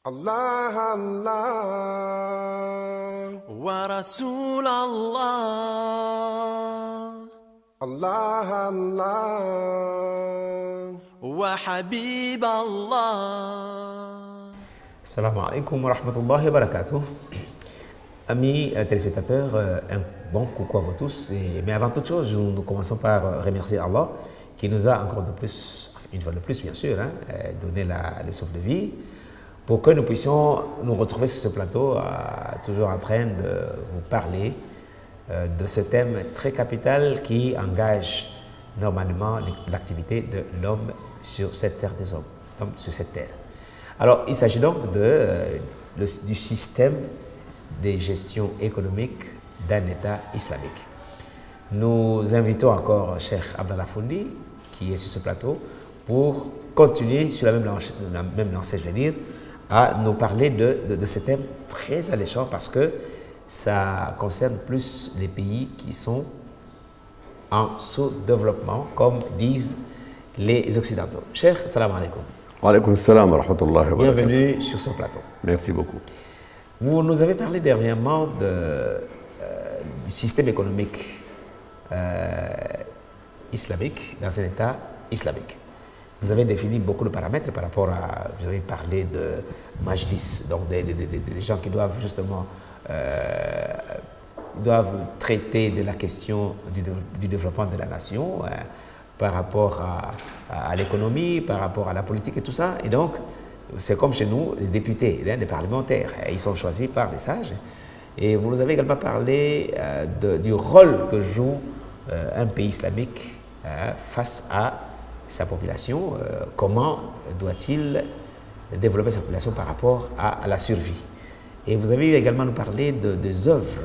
Allah Allah wa Rasul Allah, Allah Allah wa Habib Allah. Salam alaikum wa rahmatullahi wa barakatuh. Amis téléspectateurs, un bon coucou à vous tous. Mais avant toute chose, nous commençons par remercier Allah qui nous a encore de plus, une fois de plus bien sûr, donné le souffle de vie pour que nous puissions nous retrouver sur ce plateau, toujours en train de vous parler de ce thème très capital qui engage normalement l'activité de l'homme sur cette terre des hommes, sur cette terre. Alors, il s'agit donc du système de gestion économique d'un État islamique. Nous invitons encore Cheikh Abdallah Foundi, qui est sur ce plateau, pour continuer sur la même lancée, je vais dire, à nous parler de ce thème très alléchant parce que ça concerne plus les pays qui sont en sous-développement, comme disent les Occidentaux. Cheikh, salam alaikum. Wa alaikum salam wa rahmatullahi wa barakatuh. Bienvenue sur ce plateau. Merci beaucoup. Vous nous avez parlé dernièrement du système économique islamique dans un État islamique. Vous avez défini beaucoup de paramètres par rapport à... Vous avez parlé de majlis, donc des gens qui doivent justement doivent traiter de la question du développement de la nation par rapport à l'économie, par rapport à la politique et tout ça. Et donc, c'est comme chez nous, les députés, les parlementaires, ils sont choisis par les sages. Et vous nous avez également parlé du rôle que joue un pays islamique face à sa population. Comment doit-il développer sa population par rapport à la survie? Et vous avez également nous parlé des œuvres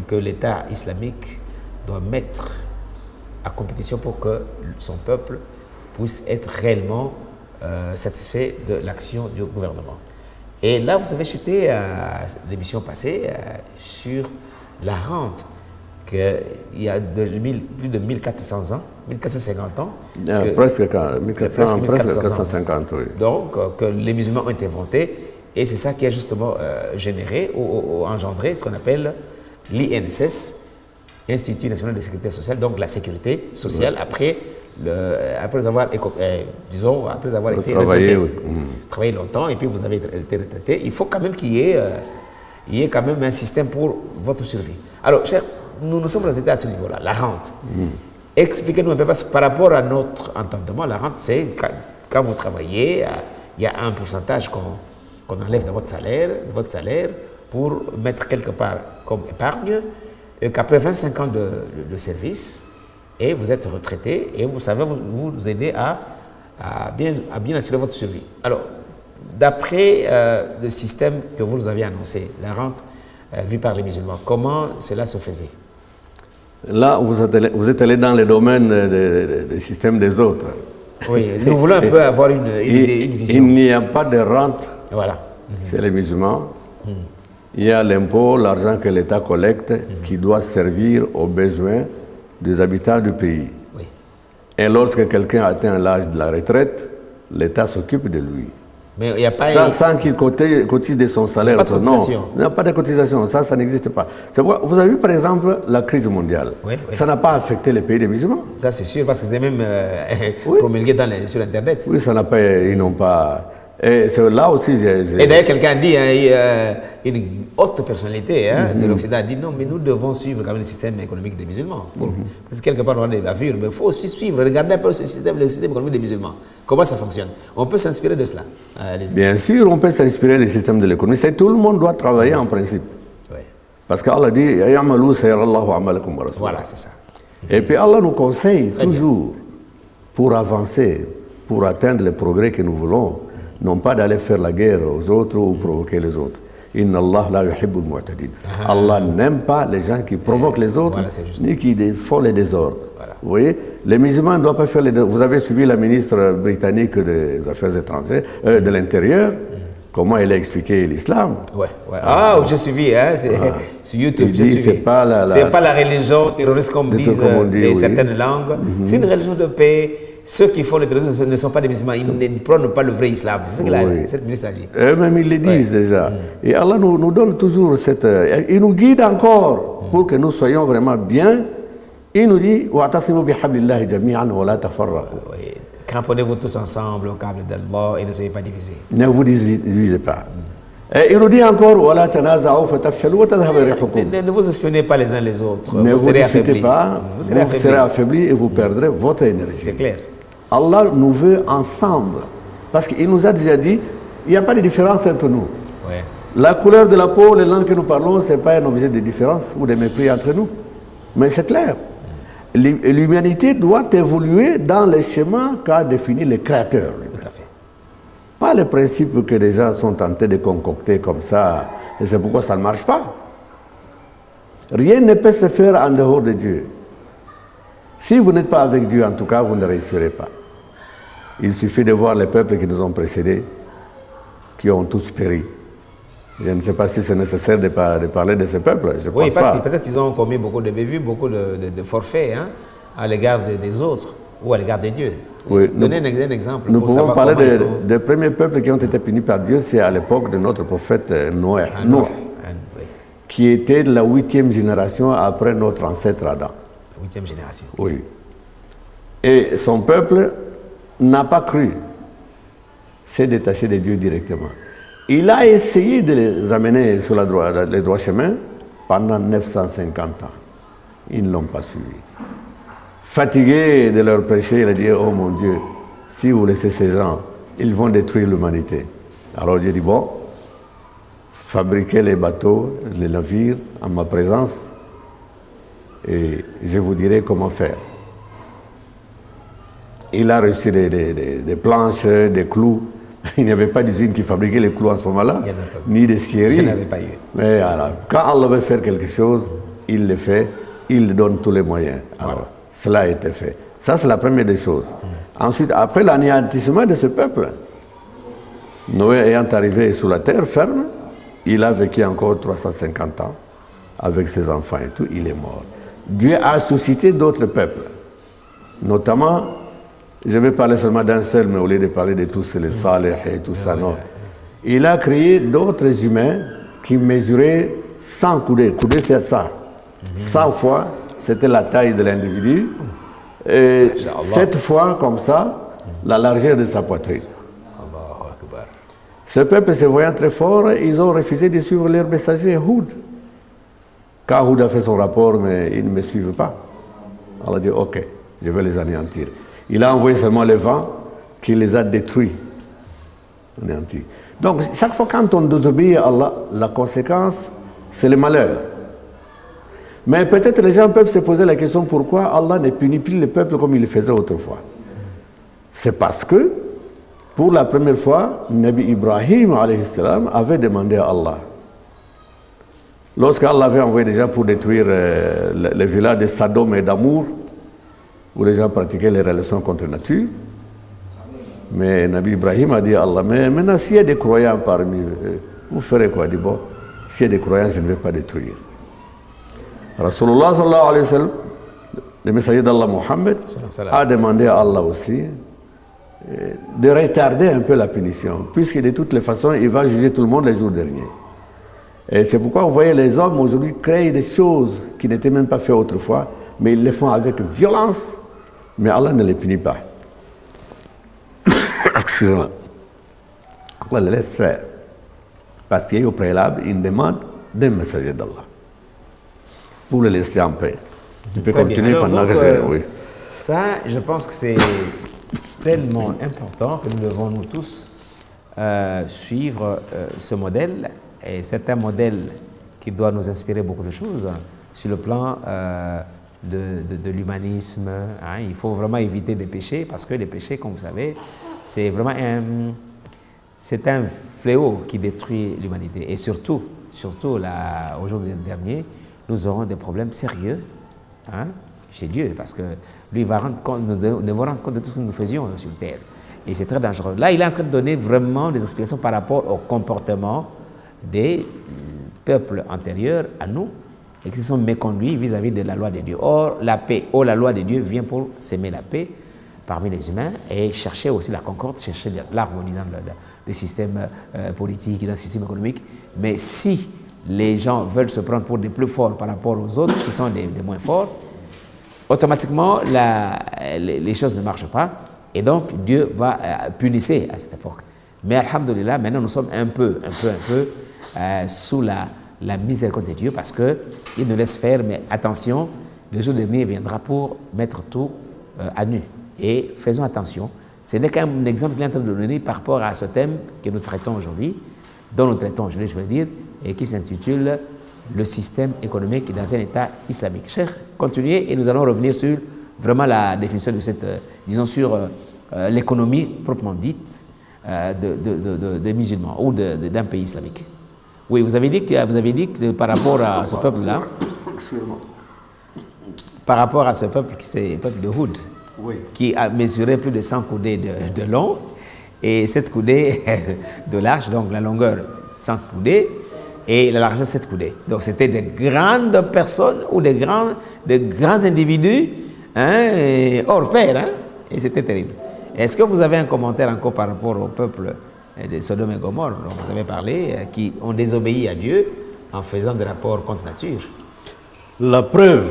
que l'État islamique doit mettre à compétition pour que son peuple puisse être réellement satisfait de l'action du gouvernement. Et là, vous avez chuté à l'émission passée sur la rente qu'il y a plus de 1400 ans, 1450 ans. Presque 1450, oui. Donc, que les musulmans ont inventé, et c'est ça qui a justement généré ou engendré ce qu'on appelle l'INSS, Institut national de sécurité sociale, donc la sécurité sociale, après avoir été travaillé, retraité, travaillé longtemps, et puis vous avez été retraité. Il faut quand même qu'il y ait quand même un système pour votre survie. Alors, cher, nous sommes restés à ce niveau-là, la rente. Expliquez-nous un peu, parce que par rapport à notre entendement, la rente, c'est quand vous travaillez, il y a un pourcentage qu'on enlève de votre salaire pour mettre quelque part comme épargne, et qu'après 25 ans de service, et vous êtes retraité, et vous savez vous aider à bien assurer votre survie. Alors, d'après le système que vous nous avez annoncé, la rente vue par les musulmans, comment cela se faisait? Là, vous êtes allé dans les domaines des systèmes des autres. Oui, nous voulons un peu avoir une vision. Il n'y a pas de rente voilà. chez les musulmans. Il y a l'impôt, l'argent que l'État collecte, qui doit servir aux besoins des habitants du pays. Oui. Et lorsque quelqu'un atteint l'âge de la retraite, l'État s'occupe de lui. Mais il n'y a pas... Sans qu'il cotise de son salaire. Il n'y a pas de cotisation. Non, il n'y a pas de cotisation. Ça n'existe pas. Vous avez vu, par exemple, la crise mondiale. Oui. Ça n'a pas affecté les pays des musulmans. Ça, c'est sûr, parce que c'est même promulgué sur Internet. Oui, ça n'a pas... Ils n'ont pas... Et c'est là aussi... Et d'ailleurs, quelqu'un a dit, une haute personnalité de l'Occident a dit, non, mais nous devons suivre quand même le système économique des musulmans. Parce que quelque part, on a des bavures, mais il faut aussi suivre, regarder un peu le système économique des musulmans. Comment ça fonctionne? On peut s'inspirer de cela. Bien sûr, on peut s'inspirer du système de l'économie. Tout le monde doit travailler en principe. Oui. Parce qu'Allah dit, voilà, c'est ça. Et puis Allah nous conseille toujours, pour avancer, pour atteindre les progrès que nous voulons, non pas d'aller faire la guerre aux autres ou provoquer les autres. Inna Allah la yuhibbul mu'tadin. Allah n'aime pas les gens qui provoquent les autres, ni qui font les désordres. Voilà. Vous voyez, les musulmans ne doivent pas faire les désordres. Vous avez suivi la ministre britannique des Affaires étrangères, de l'Intérieur. comment il a expliqué l'islam. Ouais, ouais. Ah, j'ai suivi, hein, sur YouTube, Il j'ai dit, suivi. c'est pas la religion terroriste comme disent comme on dit, oui. certaines langues. C'est une religion de paix. Ceux qui font le terrorisme ne sont pas des musulmans, ils ne prônent pas le vrai islam. C'est ce que cette ministre a dit. Eux-mêmes, ils le disent déjà. Et Allah nous donne toujours cette... il nous guide encore pour que nous soyons vraiment bien. Il nous dit « Wa'tasimu bihablillahi jami'an wa la tafarraqu » Oui. Cramponnez-vous tous ensemble au câble d'Allah et ne soyez pas divisés. Ne vous divisez pas. Et il nous dit encore وَلَا تَنَازَعُوا فَتَفْشَلُوا وَتَذْهَبَ رِيحُكُمْ. Ne vous espionnez pas les uns les autres. Ne vous disputez pas, Vous vous serez affaiblis et vous perdrez votre énergie. C'est clair. Allah nous veut ensemble. Parce qu'il nous a déjà dit, il n'y a pas de différence entre nous. Ouais. La couleur de la peau, les langues que nous parlons, ce n'est pas un objet de différence ou de mépris entre nous. Mais c'est clair. L'humanité doit évoluer dans les schémas qu'a défini le Créateur. Tout à fait. Pas les principes que les gens sont tentés de concocter comme ça. Et c'est pourquoi ça ne marche pas. Rien ne peut se faire en dehors de Dieu. Si vous n'êtes pas avec Dieu, en tout cas, vous ne réussirez pas. Il suffit de voir les peuples qui nous ont précédés, qui ont tous péri. Je ne sais pas si c'est nécessaire de parler de ces peuples. Je Oui, pense parce pas. que peut-être qu'ils ont commis beaucoup de bévues, beaucoup de forfaits hein, à l'égard des autres ou à l'égard de Dieu. Oui, Donnez un exemple Nous pour pouvons savoir parler comment ils sont... des premiers peuples qui ont été punis par Dieu, c'est à l'époque de notre prophète Noé, Oui, qui était de la 8e génération après notre ancêtre Adam. 8e génération. Oui. Et son peuple n'a pas cru, s'est détaché de Dieu directement. Il a essayé de les amener sur le droit chemin pendant 950 ans. Ils ne l'ont pas suivi. Fatigué de leur péché, il a dit, oh mon Dieu, si vous laissez ces gens, ils vont détruire l'humanité. Alors j'ai dit, bon, fabriquez les bateaux, les navires en ma présence, et je vous dirai comment faire. Il a reçu des planches, des clous. Il n'y avait pas d'usine qui fabriquait les clous en ce moment-là, ni des scieries. Il n'y en avait pas eu. Mais alors, quand Allah veut faire quelque chose, il le fait, il donne tous les moyens. Alors, cela a été fait. Ça, c'est la première des choses. Ensuite, après l'anéantissement de ce peuple, Noé ayant arrivé sur la terre ferme, il a vécu encore 350 ans avec ses enfants et tout, il est mort. Dieu a suscité d'autres peuples, notamment, je vais parler seulement d'un seul, mais au lieu de parler de tous les salih et tout ça, non. Il a créé d'autres humains qui mesuraient 100 coudées. Coudées, c'est ça. 100 fois, c'était la taille de l'individu. Et 7 fois, comme ça, la largeur de sa poitrine. Ce peuple, se voyant très fort, ils ont refusé de suivre leur messager, Houd. Quand Houd a fait son rapport, mais ils ne me suivent pas. Allah a dit, ok, je vais les anéantir. Il a envoyé seulement le vent qui les a détruits. Anéantis. Donc, chaque fois quand on désobéit à Allah, la conséquence, c'est le malheur. Mais peut-être les gens peuvent se poser la question pourquoi Allah ne punit plus le peuple comme il le faisait autrefois. C'est parce que, pour la première fois, Nabi Ibrahim alayhi salam avait demandé à Allah. Lorsqu'Allah avait envoyé des gens pour détruire les villages de Sodome et d'Amour, où les gens pratiquaient les relations contre nature, mais Nabi Ibrahim a dit à Allah, mais maintenant s'il y a des croyants parmi eux, vous ferez quoi? Il dit, bon, s'il y a des croyants, je ne vais pas détruire. Rasulullah sallallahu alayhi wa sallam, le messager d'Allah Mohammed, a demandé à Allah aussi de retarder un peu la punition, puisque de toutes les façons, il va juger tout le monde les jours derniers. Et c'est pourquoi vous voyez les hommes aujourd'hui créer des choses qui n'étaient même pas faites autrefois, mais ils les font avec violence, mais Allah ne les punit pas. Excusez-moi. Allah les laisse faire. Parce qu'il y a au préalable une demande d'un messager d'Allah. Pour le laisser en paix. Tu peux continuer pendant que je... Oui. Ça, je pense que c'est tellement important que nous devons nous tous suivre ce modèle. Et c'est un modèle qui doit nous inspirer beaucoup de choses sur le plan de l'humanisme. Hein. Il faut vraiment éviter les péchés parce que les péchés, comme vous savez, c'est vraiment un fléau qui détruit l'humanité. Et surtout là, aujourd'hui dernier, nous aurons des problèmes sérieux chez Dieu parce que lui va rendre compte, nous devons rendre compte de tout ce que nous faisions sur terre. et c'est très dangereux. Là, il est en train de donner vraiment des explications par rapport au comportement des peuples antérieurs à nous et qui se sont méconduits vis-à-vis de la loi de Dieu. Or, la loi de Dieu vient pour s'aimer la paix parmi les humains et chercher aussi la concorde, chercher l'harmonie dans le système politique et dans le système économique. Mais si les gens veulent se prendre pour des plus forts par rapport aux autres qui sont des moins forts, automatiquement, les choses ne marchent pas et donc Dieu va punir à cette époque. Mais alhamdoulilah, maintenant nous sommes un peu sous la miséricorde de Dieu parce qu'il nous laisse faire, mais attention, le jour dernier viendra pour mettre tout à nu. Et faisons attention, ce n'est qu'un exemple qu'il est en train de donner par rapport à ce thème que nous traitons aujourd'hui, dont nous traitons aujourd'hui, je veux dire, et qui s'intitule le système économique dans un État islamique. Cheikh, continuez et nous allons revenir sur vraiment la définition de cette, disons sur l'économie proprement dite des musulmans ou d'un pays islamique. Oui, vous avez dit que par rapport à ce peuple-là, par rapport à ce peuple qui c'est le peuple de Houd, oui, qui a mesuré plus de 100 coudées de long et 7 coudées de large, donc la longueur 100 coudées et la largeur 7 coudées. Donc c'était de grandes personnes ou de grands individus hors pair, hein, et c'était terrible. Est-ce que vous avez un commentaire encore par rapport au peuple de Sodome et Gomorrhe dont vous avez parlé, qui ont désobéi à Dieu en faisant des rapports contre nature? La preuve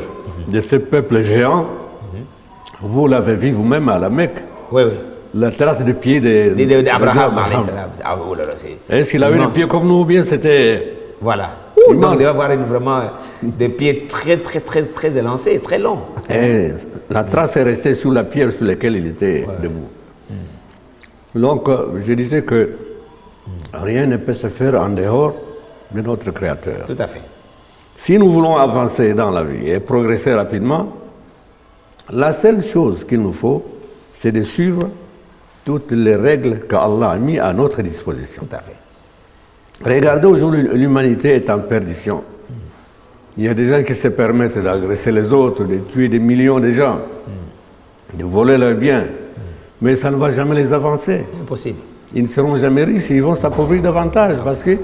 de ce peuple géant, vous l'avez vu vous-même à la Mecque. Oui, oui. La trace de pied d'Abraham. Est-ce qu'il avait des pieds comme nous ou bien c'était... Voilà. Donc, il doit avoir vraiment des pieds très élancés, très longs. Et la trace est restée sur la pierre sur laquelle il était debout. Donc, je disais que rien ne peut se faire en dehors de notre Créateur. Tout à fait. Si nous voulons avancer dans la vie et progresser rapidement, la seule chose qu'il nous faut, c'est de suivre toutes les règles qu'Allah a mises à notre disposition. Tout à fait. Regardez aujourd'hui, l'humanité est en perdition. Il y a des gens qui se permettent d'agresser les autres, de tuer des millions de gens, de voler leurs biens. Mais ça ne va jamais les avancer. Impossible. Ils ne seront jamais riches, ils vont s'appauvrir davantage parce que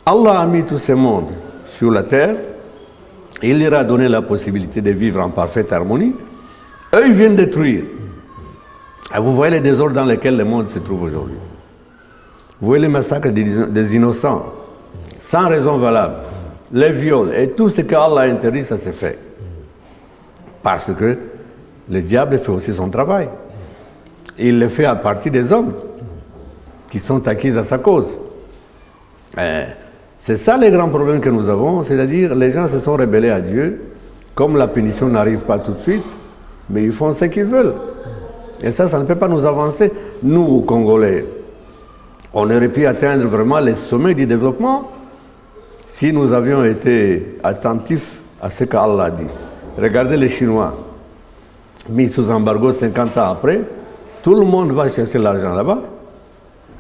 Allah a mis tout ce monde sur la terre. Il leur a donné la possibilité de vivre en parfaite harmonie. Eux, ils viennent détruire. Et vous voyez les désordres dans lesquels le monde se trouve aujourd'hui. Vous voyez les massacres des innocents, sans raison valable, les viols et tout ce qu'Allah a interdit, ça s'est fait. Parce que le diable fait aussi son travail. Il le fait à partir des hommes qui sont acquis à sa cause. C'est ça les grands problèmes que nous avons, c'est-à-dire les gens se sont rebellés à Dieu, comme la punition n'arrive pas tout de suite, mais ils font ce qu'ils veulent. Et ça ne peut pas nous avancer. Nous, Congolais, on aurait pu atteindre vraiment les sommets du développement si nous avions été attentifs à ce qu'Allah a dit. Regardez les Chinois, mis sous embargo 50 ans après, tout le monde va chercher l'argent là-bas.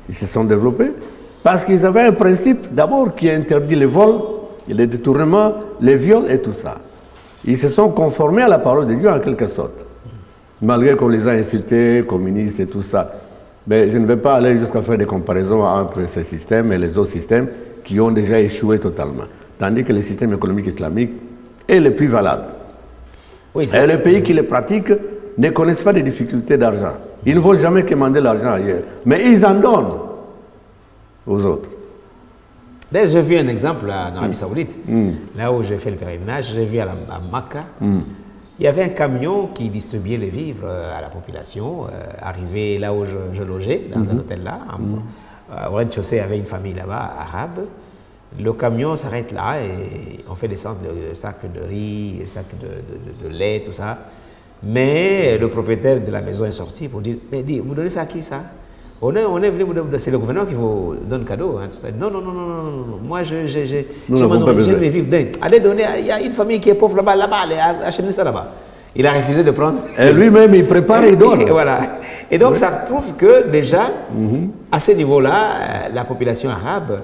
Ils se sont développés parce qu'ils avaient un principe d'abord qui interdit les vols, les détournements, les viols et tout ça. Ils se sont conformés à la parole de Dieu en quelque sorte. Malgré qu'on les a insultés, communistes et tout ça. Mais je ne vais pas aller jusqu'à faire des comparaisons entre ces systèmes et les autres systèmes qui ont déjà échoué totalement. Tandis que le système économique islamique est le plus valable. Oui, et les pays qui le pratiquent ne connaissent pas de difficultés d'argent. Ils ne vont jamais commander l'argent ailleurs. Mais ils en donnent aux autres. J'ai vu un exemple en Arabie Saoudite, là où j'ai fait le pèlerinage, j'ai vu à Makka. Il y avait un camion qui distribuait les vivres à la population, arrivé là où je logeais, dans un hôtel là. Au rez-de-chaussée, il y avait une famille là-bas, arabe. Le camion s'arrête là et on fait descendre des sacs de riz, des sacs de lait, tout ça. Mais le propriétaire de la maison est sorti pour dire, mais vous donnez ça à qui ça? On est venu, c'est le gouvernement qui vous donne cadeau. Hein, tout ça. Non, moi j'ai les vivres. Allez donner, il y a une famille qui est pauvre là-bas, allez acheter ça là-bas. Il a refusé de prendre. Et lui-même, il prépare et donne. Voilà. Et donc ça prouve que déjà, à ce niveau-là, la population arabe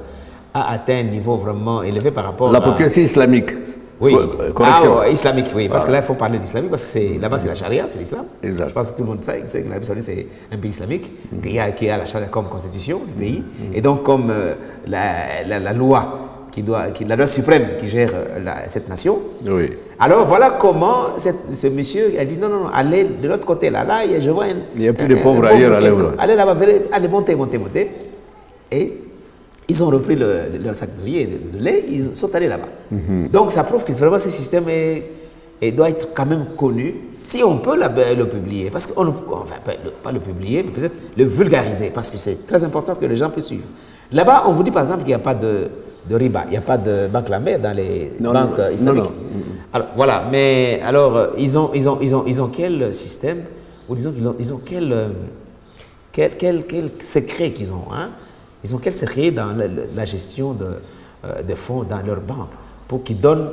a atteint un niveau vraiment élevé par rapport à... La population islamique. Oui, correction. Islamique, oui, parce que là, il faut parler d'islamique, parce que là-bas, c'est la charia, c'est l'islam. Exact. Je pense que tout le monde sait que l'Arabie Saoudite, c'est un pays islamique qui a la charia comme constitution du pays. Et donc, comme la loi la loi suprême qui gère cette nation. Oui. Alors, voilà comment ce monsieur a dit non, allez de l'autre côté, là, je vois il n'y a plus de pauvres ailleurs, allez là-bas, allez, montez. Et ils ont repris leur sac de riz et de lait, ils sont allés là-bas. Donc ça prouve que vraiment ce système doit être quand même connu. Si on peut le publier, parce qu'on enfin pas le publier, mais peut-être le vulgariser, parce que c'est très important que les gens puissent suivre. Là-bas, on vous dit par exemple qu'il n'y a pas de riba, il n'y a pas de banque lambert dans les banques islamiques. Non. Alors voilà, mais alors ils ont quel système, ou disons ils ont quel secret qu'ils ont, hein? Ils ont quel secret dans la gestion de fonds dans leur banque pour qu'ils donnent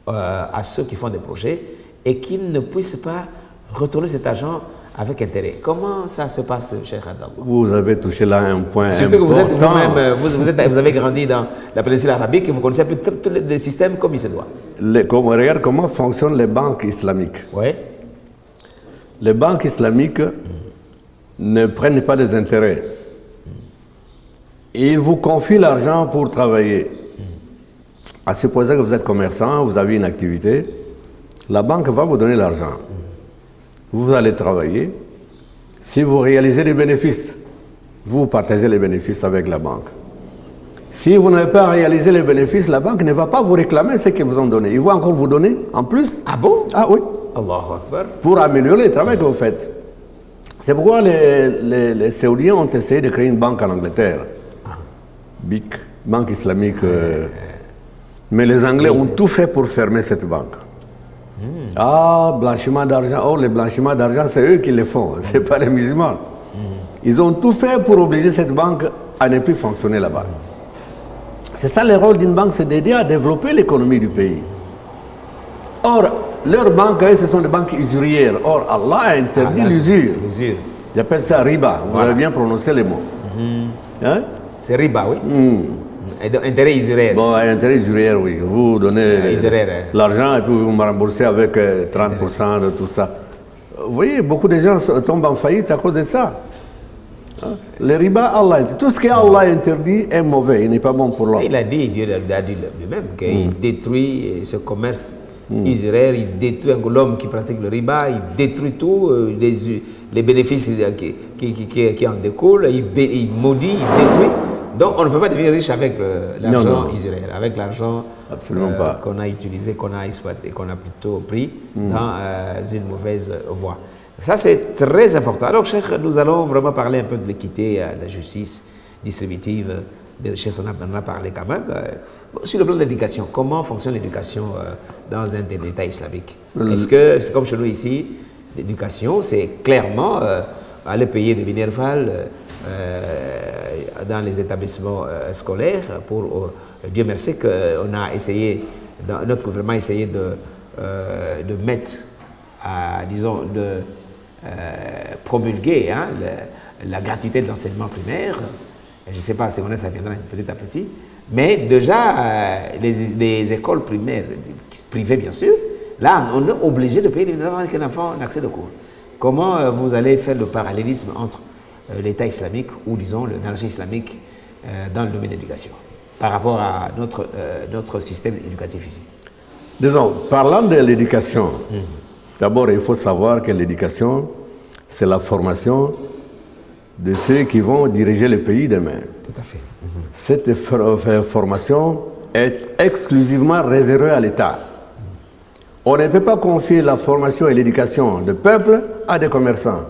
à ceux qui font des projets et qu'ils ne puissent pas retourner cet argent avec intérêt. Comment ça se passe, Cheikh Abdallah? Vous avez touché là un point Surtout important. que vous avez grandi dans la péninsule arabique et vous connaissez un peu tous les systèmes comme il se doit. Regarde comment fonctionnent les banques islamiques. Oui. Les banques islamiques ne prennent pas des intérêts. Ils vous confient l'argent pour travailler. À supposer que vous êtes commerçant, vous avez une activité, la banque va vous donner l'argent. Vous allez travailler. Si vous réalisez des bénéfices, vous partagez les bénéfices avec la banque. Si vous n'avez pas réalisé les bénéfices, la banque ne va pas vous réclamer ce qu'ils vous ont donné. Ils vont encore vous donner en plus. Ah bon? Ah oui. Allahu Akbar. Pour améliorer le travail que vous faites. C'est pourquoi les Saoudiens ont essayé de créer une banque en Angleterre. BIC, Banque islamique. Mais les Anglais ont tout fait pour fermer cette banque. Ah, blanchiment d'argent. Oh, les blanchiments d'argent, c'est eux qui les font, ce n'est pas les musulmans. Ils ont tout fait pour obliger cette banque à ne plus fonctionner là-bas. C'est ça le rôle d'une banque, c'est d'aider à développer l'économie du pays. Or, leurs banques, ce sont des banques usurières. Or, Allah a interdit l'usure. J'appelle ça riba. Vous avez bien prononcé les mots. Hein? C'est riba, oui. Intérêt usuraire. Bon, intérêt usuraire, oui. Vous donnez l'argent et puis vous me remboursez avec 30% de tout ça. Vous voyez, beaucoup de gens tombent en faillite à cause de ça. Le riba, Allah, tout ce que Allah interdit est mauvais, il n'est pas bon pour l'homme. Il a dit, Dieu l'a dit lui-même, qu'il détruit ce commerce usuraire, il détruit l'homme qui pratique le riba, il détruit tout, les bénéfices qui en découlent, il maudit, il détruit. Donc on ne peut pas devenir riche avec l'argent usuraire, avec l'argent qu'on a utilisé, qu'on a exploité, qu'on a plutôt pris dans une mauvaise voie. Ça c'est très important. Alors Cheikh, nous allons vraiment parler un peu de l'équité, de la justice distributive, des richesses, on en a parlé quand même. Sur le plan de l'éducation, comment fonctionne l'éducation dans un État islamique? Est-ce que c'est comme chez nous ici, l'éducation c'est clairement aller payer des minervales dans les établissements scolaires pour Dieu merci qu'on a essayé, notre gouvernement a essayé de mettre, disons, de promulguer la gratuité de l'enseignement primaire. Je ne sais pas, secondaire, ça viendra petit à petit. Mais déjà, les écoles primaires, privées bien sûr, là, on est obligé de payer avec un enfant en accès de cours. Comment vous allez faire le parallélisme entre l'État islamique ou, disons, le danger islamique dans le domaine de l'éducation par rapport à notre système éducatif ici? Disons, parlant de l'éducation, d'abord, il faut savoir que l'éducation, c'est la formation de ceux qui vont diriger le pays demain. Tout à fait. Cette formation est exclusivement réservée à l'État. On ne peut pas confier la formation et l'éducation du peuple à des commerçants,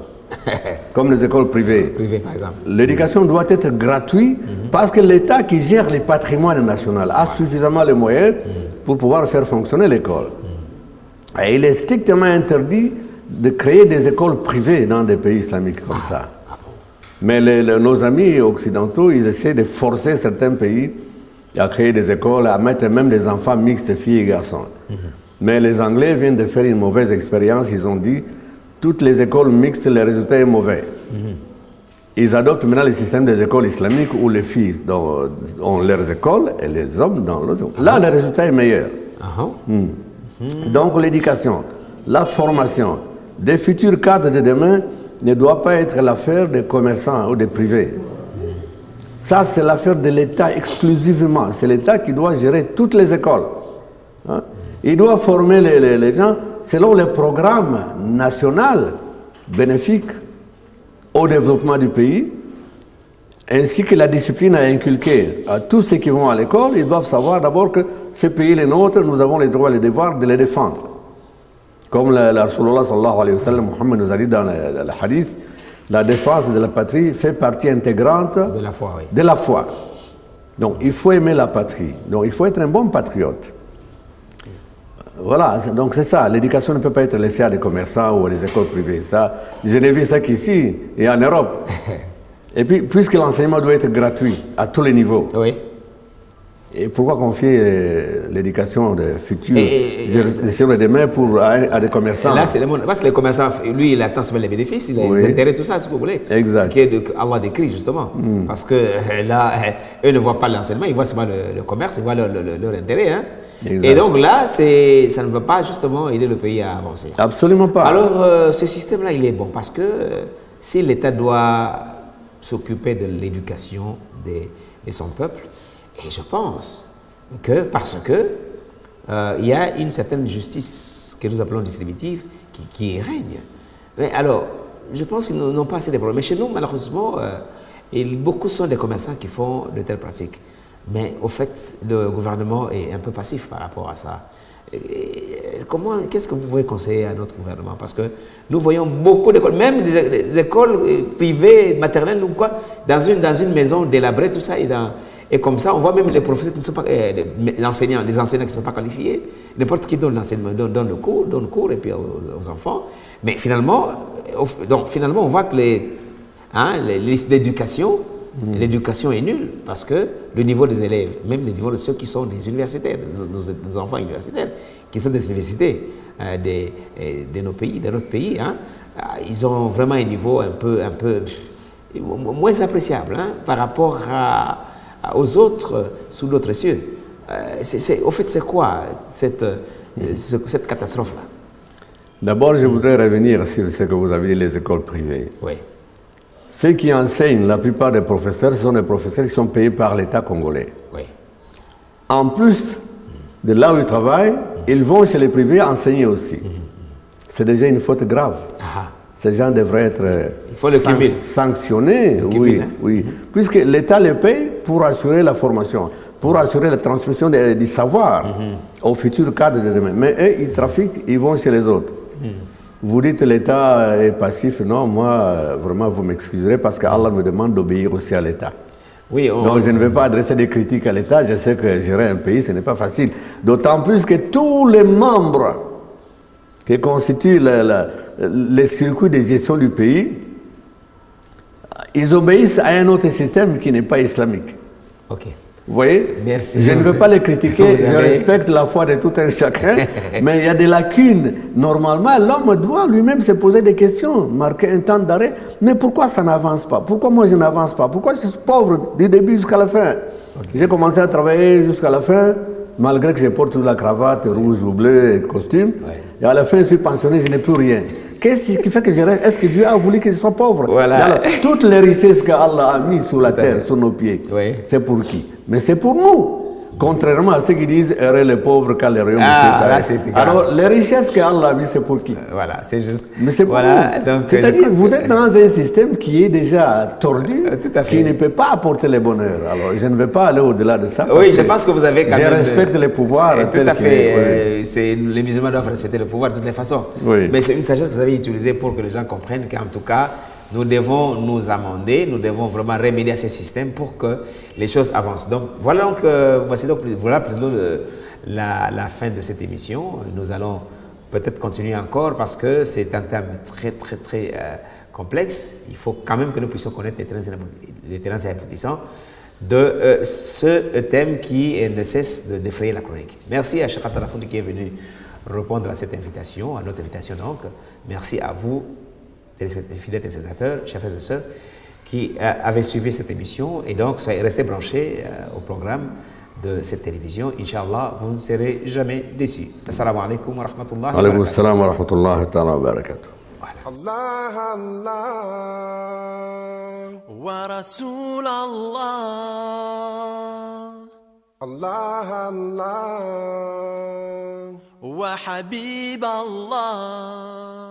comme les écoles privées. Par exemple. L'éducation doit être gratuite parce que l'État qui gère le patrimoine national a suffisamment les moyens pour pouvoir faire fonctionner l'école. Et il est strictement interdit de créer des écoles privées dans des pays islamiques comme ça. Mais nos amis occidentaux, ils essaient de forcer certains pays à créer des écoles, à mettre même des enfants mixtes, filles et garçons. Mais les Anglais viennent de faire une mauvaise expérience. Ils ont dit, toutes les écoles mixtes, le résultat est mauvais. Ils adoptent maintenant le système des écoles islamiques où les filles ont leurs écoles et les hommes dans leurs écoles. Là, le résultat est meilleur. Donc l'éducation, la formation des futurs cadres de demain ne doit pas être l'affaire des commerçants ou des privés. Ça, c'est l'affaire de l'État exclusivement. C'est l'État qui doit gérer toutes les écoles. Hein? Il doit former les gens selon les programmes nationaux bénéfiques au développement du pays, ainsi que la discipline à inculquer à tous ceux qui vont à l'école. Ils doivent savoir d'abord que ce pays est le nôtre, nous avons les droits et les devoirs de les défendre. Comme la Rasulullah sallallahu alayhi wa sallam, Muhammad nous a dit dans le hadith, la défense de la patrie fait partie intégrante De la foi, oui. de la foi. Donc il faut aimer la patrie. Donc il faut être un bon patriote. Voilà, donc c'est ça. L'éducation ne peut pas être laissée à des commerçants ou à des écoles privées. Ça, je n'ai vu ça qu'ici et en Europe. Et puis, puisque l'enseignement doit être gratuit à tous les niveaux, Oui. et pourquoi confier l'éducation des futurs générations de demain à des commerçants? Là, c'est le monde. Parce que les commerçants, lui, il attend seulement les bénéfices, il a les intérêts, tout ça, ce que vous voulez. Exact. Ce qui est Allah décrit, justement. Parce que là, eux ne voient pas l'enseignement, ils voient seulement le commerce, ils voient leur intérêt. Hein. Et donc là, ça ne va pas justement aider le pays à avancer. Absolument pas. Alors, ce système-là, il est bon parce que si l'État doit s'occuper de l'éducation de son peuple, et je pense que parce que il y a une certaine justice que nous appelons distributive qui règne. Mais alors, je pense qu'ils n'ont pas assez de problèmes. Mais chez nous, malheureusement, beaucoup sont des commerçants qui font de telles pratiques. Mais au fait, le gouvernement est un peu passif par rapport à ça. Qu'est-ce que vous pouvez conseiller à notre gouvernement? Parce que nous voyons beaucoup d'écoles, même des écoles privées, maternelles ou quoi, dans une maison délabrée, tout ça, et comme ça, on voit même les professeurs qui ne sont pas, les enseignants qui ne sont pas qualifiés, n'importe qui donne l'enseignement, donne le cours, et puis aux enfants. Mais finalement, on voit que l'éducation est nulle parce que le niveau des élèves, même le niveau de ceux qui sont des universitaires, nos enfants universitaires, qui sont des universités de nos pays, de notre pays, hein, ils ont vraiment un niveau un peu moins appréciable par rapport aux autres sous d'autres cieux. Au fait, c'est quoi cette catastrophe-là? D'abord, je voudrais revenir sur ce que vous avez dit, les écoles privées. Oui. Ceux qui enseignent, la plupart des professeurs, ce sont des professeurs qui sont payés par l'État congolais. Oui. En plus de là où ils travaillent, ils vont chez les privés enseigner aussi. C'est déjà une faute grave. Ces gens devraient être sanctionnés. Oui. Puisque l'État les paye pour assurer la formation, pour assurer la transmission du savoir aux futurs cadres de demain. Mais eux, ils trafiquent, ils vont chez les autres. Vous dites l'État est passif. Non, moi, vraiment, vous m'excuserez parce qu'Allah me demande d'obéir aussi à l'État. Oui, donc je ne vais pas adresser des critiques à l'État. Je sais que gérer un pays, ce n'est pas facile. D'autant plus que tous les membres qui constituent les circuits de gestion du pays, ils obéissent à un autre système qui n'est pas islamique. Ok. Vous voyez? Merci. Je ne veux pas les critiquer, je respecte la foi de tout un chacun, mais il y a des lacunes. Normalement, l'homme doit lui-même se poser des questions, marquer un temps d'arrêt. Mais pourquoi ça n'avance pas? Pourquoi moi je n'avance pas? Pourquoi je suis pauvre du début jusqu'à la fin? J'ai commencé à travailler jusqu'à la fin, malgré que je porte toujours la cravate rouge ou bleue et costume. Et à la fin, je suis pensionné, je n'ai plus rien. Qu'est-ce qui fait que je reste? Est-ce que Dieu a voulu que je sois pauvre? Voilà. Alors, toutes les richesses qu'Allah a mises sur la terre, sur nos pieds, c'est pour qui? Mais c'est pour nous. Contrairement à ceux qui disent heureux les pauvres car les royaumes alors les richesses qu'Allah a mises, c'est pour qui? Voilà, c'est juste. Mais c'est pour nous. C'est-à-dire vous êtes dans un système qui est déjà tordu, qui ne peut pas apporter le bonheur. Alors je ne vais pas aller au-delà de ça. Oui, je pense que vous avez quand même. Je respecte les pouvoirs. Tout à fait. Les musulmans doivent respecter le pouvoir de toutes les façons. Oui. Mais c'est une sagesse que vous avez utilisée pour que les gens comprennent qu'en tout cas, nous devons nous amender, nous devons vraiment remédier à ces systèmes pour que les choses avancent. Donc voilà plutôt la fin de cette émission. Nous allons peut-être continuer encore parce que c'est un thème très complexe. Il faut quand même que nous puissions connaître les tenants et aboutissants de ce thème qui ne cesse de défrayer la chronique. Merci à Cheikh Abdallah qui est venu répondre à cette invitation, à notre invitation donc. Merci à vous, fidèles téléspectateurs, chers frères et sœurs, qui avaient suivi cette émission et donc restez branchés au programme de cette télévision. Inch'Allah, vous ne serez jamais déçus. Assalamu alaikum wa rahmatullahi wa Alaykum barakatuh. assalam wa rahmatullahi ta'ala wa barakatuh. Allah, Allah. ورسول الله Allah, Allah. وحبيب الله